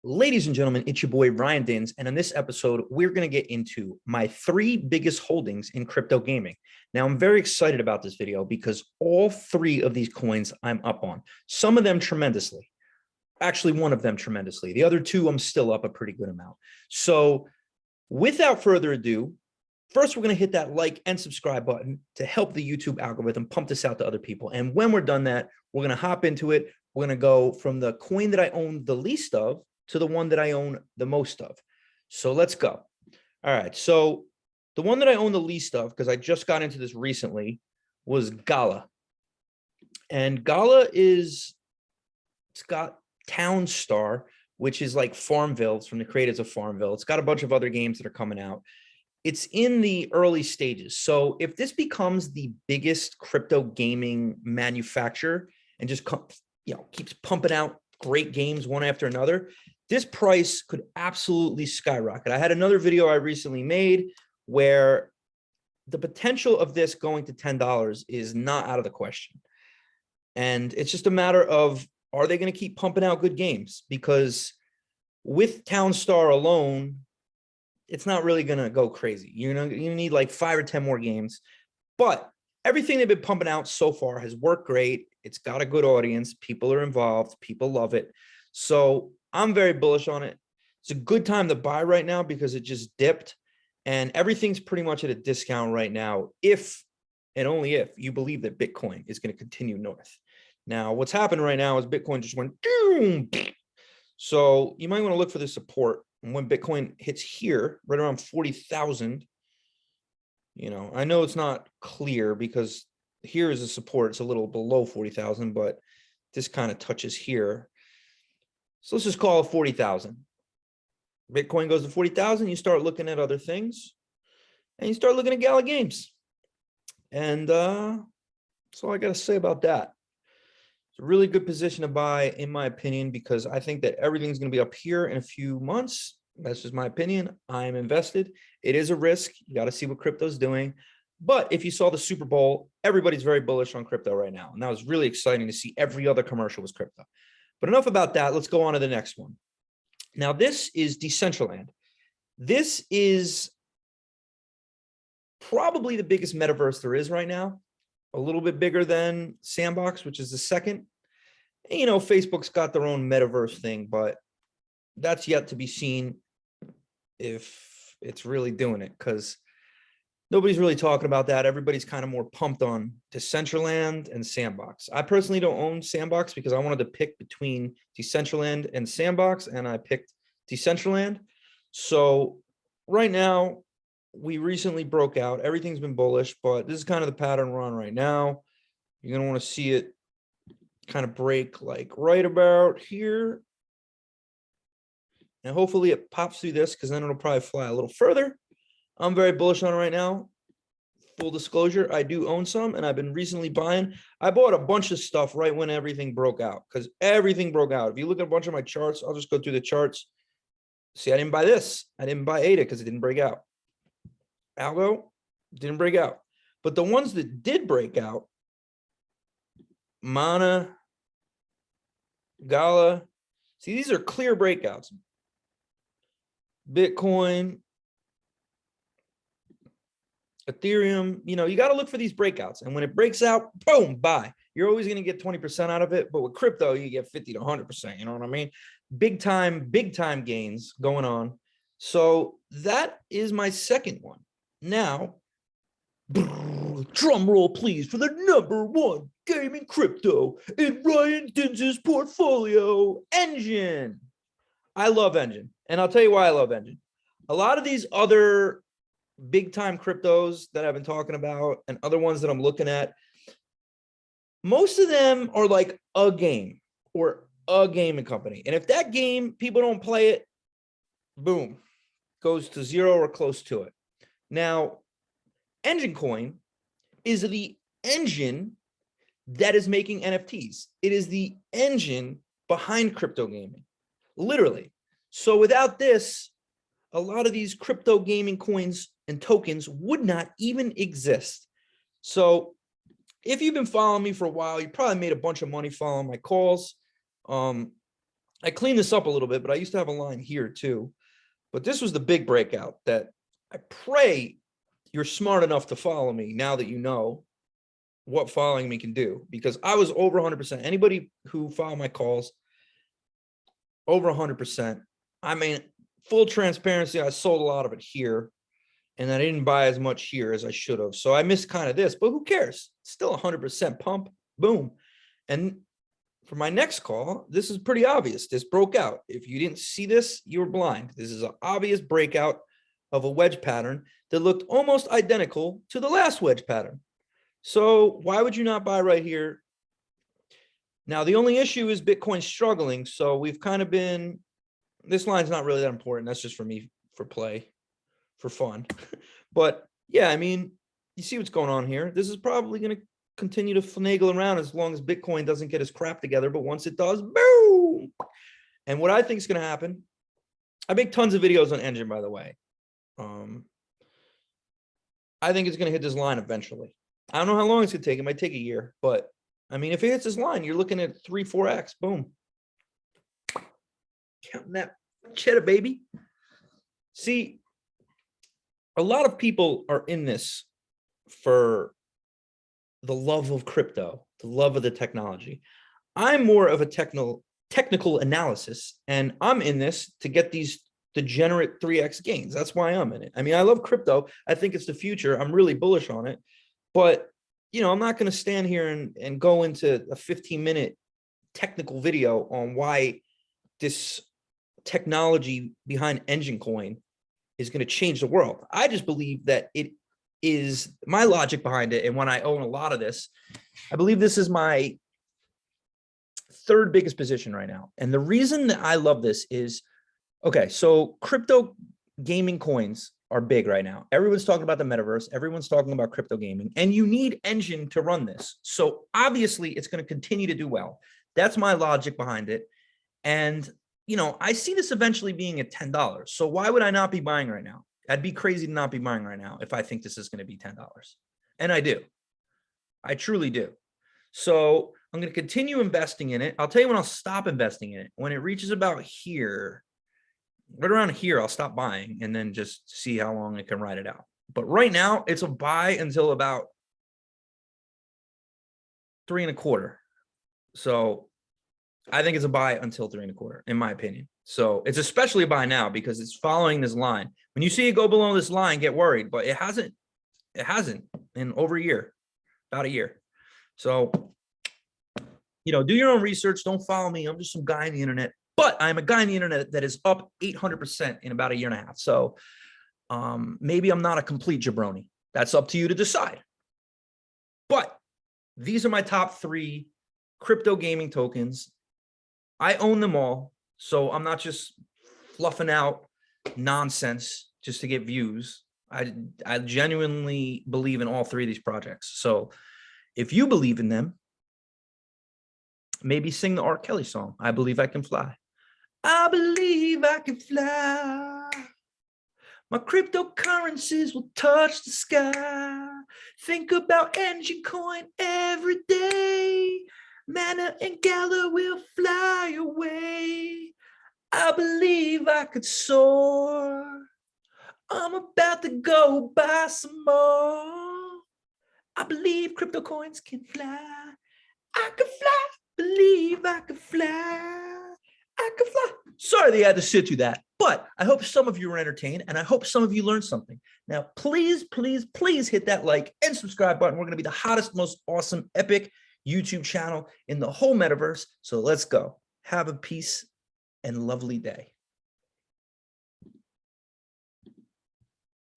Ladies and gentlemen, it's your boy Ryan Dins, and in this episode, we're going to get into my 3 biggest holdings in crypto gaming. Now, I'm very excited about this video because all 3 of these coins I'm up on, some of them tremendously, actually one of them tremendously. The other 2, I'm still up a pretty good amount. So without further ado, first, we're going to hit that like and subscribe button to help the YouTube algorithm pump this out to other people. And when we're done that, we're going to hop into it. We're going to go from the coin that I own the least of to the one that I own the most of. So let's go. All right. So the one that I own the least of, because I just got into this recently, was Gala. And Gala it's got Townstar, which is like Farmville. It's from the creators of Farmville. It's got a bunch of other games that are coming out. It's in the early stages. So if this becomes the biggest crypto gaming manufacturer and just keeps pumping out great games one after another, this price could absolutely skyrocket. I had another video I recently made where the potential of this going to $10 is not out of the question. And it's just a matter of, are they going to keep pumping out good games? Because with Townstar alone, it's not really going to go crazy. You need like 5 or 10 more games, but everything they've been pumping out so far has worked great. It's got a good audience. People are involved. People love it. So I'm very bullish on it. It's a good time to buy right now because it just dipped and everything's pretty much at a discount right now. If and only if you believe that Bitcoin is going to continue north. Now, what's happened right now is Bitcoin just went boom. So you might want to look for the support. And when Bitcoin hits here, right around 40,000, I know it's not clear because here is a support. It's a little below 40,000, but this kind of touches here. So let's just call it 40,000. Bitcoin goes to 40,000. You start looking at other things and you start looking at Gala games. And that's all I got to say about that. It's a really good position to buy, in my opinion, because I think that everything's going to be up here in a few months. That's just my opinion. I'm invested. It is a risk. You got to see what crypto's doing. But if you saw the Super Bowl, everybody's very bullish on crypto right now. And that was really exciting to see. Every other commercial was crypto. But enough about that. Let's go on to the next one. Now, this is Decentraland. This is probably the biggest metaverse there is right now. A little bit bigger than Sandbox, which is the second. And, Facebook's got their own metaverse thing, but that's yet to be seen if it's really doing it, because nobody's really talking about that. Everybody's kind of more pumped on Decentraland and Sandbox. I personally don't own Sandbox because I wanted to pick between Decentraland and Sandbox, and I picked Decentraland. So right now, we recently broke out. Everything's been bullish, but this is kind of the pattern we're on right now. You're going to want to see it kind of break like right about here. And hopefully it pops through this because then it'll probably fly a little further. I'm very bullish on it right now. Full disclosure, I do own some and I've been recently buying. I bought a bunch of stuff right when everything broke out because everything broke out. If you look at a bunch of my charts, I'll just go through the charts. See, I didn't buy this. I didn't buy ADA because it didn't break out. Algo didn't break out. But the ones that did break out, Mana, Gala, see, these are clear breakouts. Bitcoin, Ethereum, you got to look for these breakouts. And when it breaks out, boom, buy. You're always going to get 20% out of it. But with crypto, you get 50 to 100%. You know what I mean? Big time gains going on. So that is my second one. Now, drum roll, please, for the #1 gaming crypto in Ryan Dins's portfolio, Engine. I love Engine. And I'll tell you why I love Engine. A lot of these other big time cryptos that I've been talking about and other ones that I'm looking at, most of them are like a game or a gaming company. And if that game, people don't play it, boom, goes to 0 or close to it. Now, Engine Coin is the engine that is making NFTs. It is the engine behind crypto gaming, literally. So without this, a lot of these crypto gaming coins and tokens would not even exist. So if you've been following me for a while, you probably made a bunch of money following my calls. I cleaned this up a little bit, but I used to have a line here too. But this was the big breakout that I pray you're smart enough to follow me now that you know what following me can do, because I was over 100%. Anybody who followed my calls, over 100%. I mean, full transparency, I sold a lot of it here, and I didn't buy as much here as I should have. So I missed kind of this, but who cares? Still 100% pump, boom. And for my next call, this is pretty obvious. This broke out. If you didn't see this, you were blind. This is an obvious breakout of a wedge pattern that looked almost identical to the last wedge pattern. So why would you not buy right here? Now, the only issue is Bitcoin struggling. So we've kind of been, this line's not really that important. That's just for me, for play, for fun. But yeah, I mean, you see what's going on here. This is probably going to continue to finagle around as long as Bitcoin doesn't get his crap together. But once it does, boom. And what I think is going to happen, I make tons of videos on Engine, by the way. I think it's going to hit this line eventually. I don't know how long it's going to take. It might take a year, but I mean, if it hits this line, you're looking at 3-4x, boom. Counting that cheddar, baby. See, a lot of people are in this for the love of crypto, the love of the technology. I'm more of a technical analysis, and I'm in this to get these degenerate 3x gains. That's why I'm in it. I mean, I love crypto. I think it's the future. I'm really bullish on it. But, you know, I'm not going to stand here and go into a 15-minute technical video on why this technology behind Engine Coin is going to change the world. I just believe that it is my logic behind it. And when I own a lot of this, I believe this is my third biggest position right now. And the reason that I love this is, okay, so crypto gaming coins are big right now. Everyone's talking about the metaverse. Everyone's talking about crypto gaming, and you need Engine to run this. So obviously it's going to continue to do well. That's my logic behind it. And, you know, I see this eventually being at $10. So why would I not be buying right now? I'd be crazy to not be buying right now if I think this is going to be $10. And I do. I truly do. So I'm going to continue investing in it. I'll tell you when I'll stop investing in it. When it reaches about here, right around here, I'll stop buying and then just see how long it can ride it out. But right now, it's a buy until about 3.25. So I think it's a buy until 3.25, in my opinion. So it's especially a buy now because it's following this line. When you see it go below this line, get worried, but it hasn't in over a year, about a year. So, you know, do your own research. Don't follow me. I'm just some guy on the internet. But I'm a guy on the internet that is up 800% in about a year and a half. So maybe I'm not a complete jabroni. That's up to you to decide. But these are my top 3 crypto gaming tokens. I own them all. So I'm not just fluffing out nonsense just to get views. I genuinely believe in all 3 of these projects. So if you believe in them, maybe sing the R. Kelly song, I Believe I Can Fly. I believe I can fly. My cryptocurrencies will touch the sky. Think about Engine Coin every day. Mana and Gala will fly away. I believe I could soar. I'm about to go buy some more. I believe crypto coins can fly. I can fly. Believe I can fly. I can fly. Sorry they had to sit through that, but I hope some of you were entertained and I hope some of you learned something. Now, please, please, please hit that like and subscribe button. We're going to be the hottest, most awesome, epic YouTube channel in the whole metaverse. So let's go. Have a peace and lovely day.